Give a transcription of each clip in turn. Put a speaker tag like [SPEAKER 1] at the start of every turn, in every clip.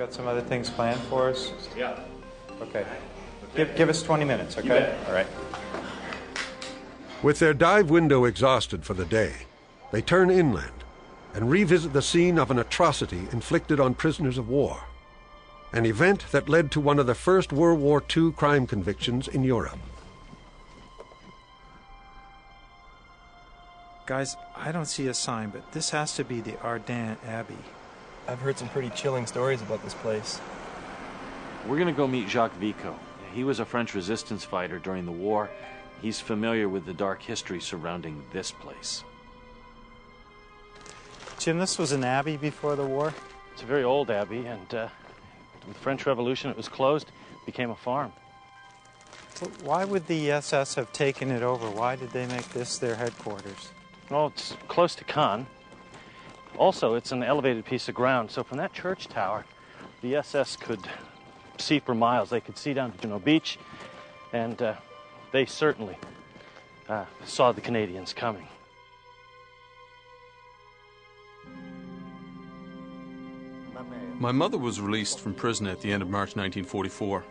[SPEAKER 1] got some other things planned for us?
[SPEAKER 2] Yeah.
[SPEAKER 1] Okay. Give us 20 minutes, okay? All right.
[SPEAKER 3] With their dive window exhausted for the day, they turn inland and revisit the scene of an atrocity inflicted on prisoners of war, an event that led to one of the first World War II crime convictions in Europe.
[SPEAKER 1] Guys, I don't see a sign, but this has to be the Arden Abbey.
[SPEAKER 4] I've heard some pretty chilling stories about this place.
[SPEAKER 2] We're gonna go meet Jacques Vico. He was a French resistance fighter during the war. He's familiar with the dark history surrounding this place.
[SPEAKER 1] Jim, this was an abbey before the war?
[SPEAKER 2] It's a very old abbey, and with the French Revolution, it was closed, became a farm.
[SPEAKER 1] Well, why would the SS have taken it over? Why did they make this their headquarters?
[SPEAKER 2] Well, it's close to Cannes. Also, it's an elevated piece of ground, so from that church tower, the SS could see for miles. They could see down to Juno Beach, and they certainly saw the Canadians coming.
[SPEAKER 5] My mother was released from prison at the end of March 1944.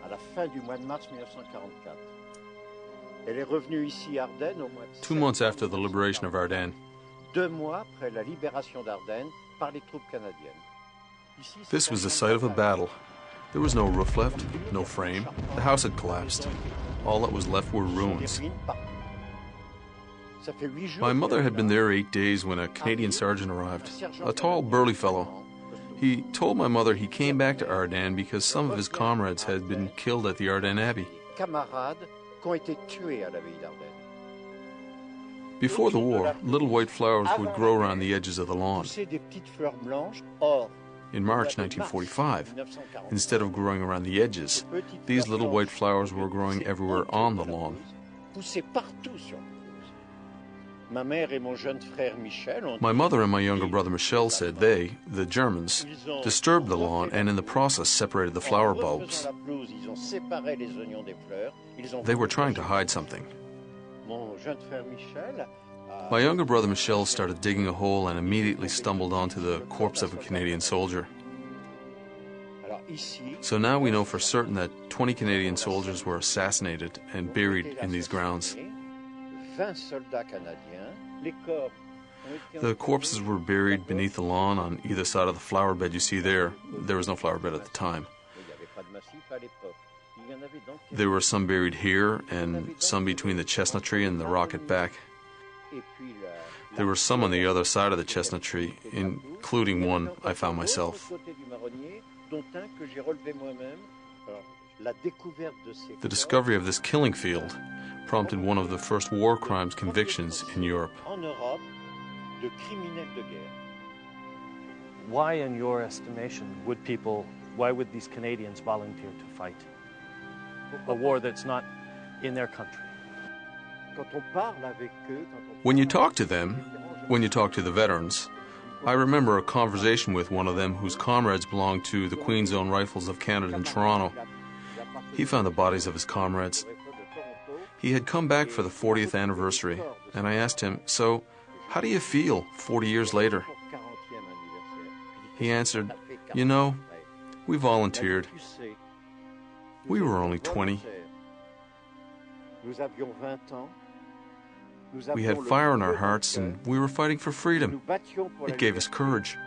[SPEAKER 5] 2 months after the liberation of Ardennes. This was the site of a battle. There was no roof left, no frame. The house had collapsed. All that was left were ruins. My mother had been there 8 days when a Canadian sergeant arrived, a tall, burly fellow. He told my mother he came back to Ardennes because some of his comrades had been killed at the Arden Abbey. Before the war, little white flowers would grow around the edges of the lawn. In March 1945, instead of growing around the edges, these little white flowers were growing everywhere on the lawn. My mother and my younger brother Michel said they, the Germans, disturbed the lawn and in the process separated the flower bulbs. They were trying to hide something. My younger brother Michel started digging a hole and immediately stumbled onto the corpse of a Canadian soldier. So now we know for certain that 20 Canadian soldiers were assassinated and buried in these grounds. The corpses were buried beneath the lawn on either side of the flower bed you see there. There was no flower bed at the time. There were some buried here and some between the chestnut tree and the rocket back. There were some on the other side of the chestnut tree, including one I found myself. The discovery of this killing field prompted one of the first war crimes convictions in Europe.
[SPEAKER 2] Why, in your estimation, why would these Canadians volunteer to fight a war that's not in their country?
[SPEAKER 5] When you talk to them, when you talk to the veterans, I remember a conversation with one of them whose comrades belonged to the Queen's Own Rifles of Canada in Toronto. He found the bodies of his comrades. He had come back for the 40th anniversary, and I asked him, "So, how do you feel 40 years later?" He answered, "You know, we volunteered. We were only 20. We had fire in our hearts and we were fighting for freedom. It gave us courage."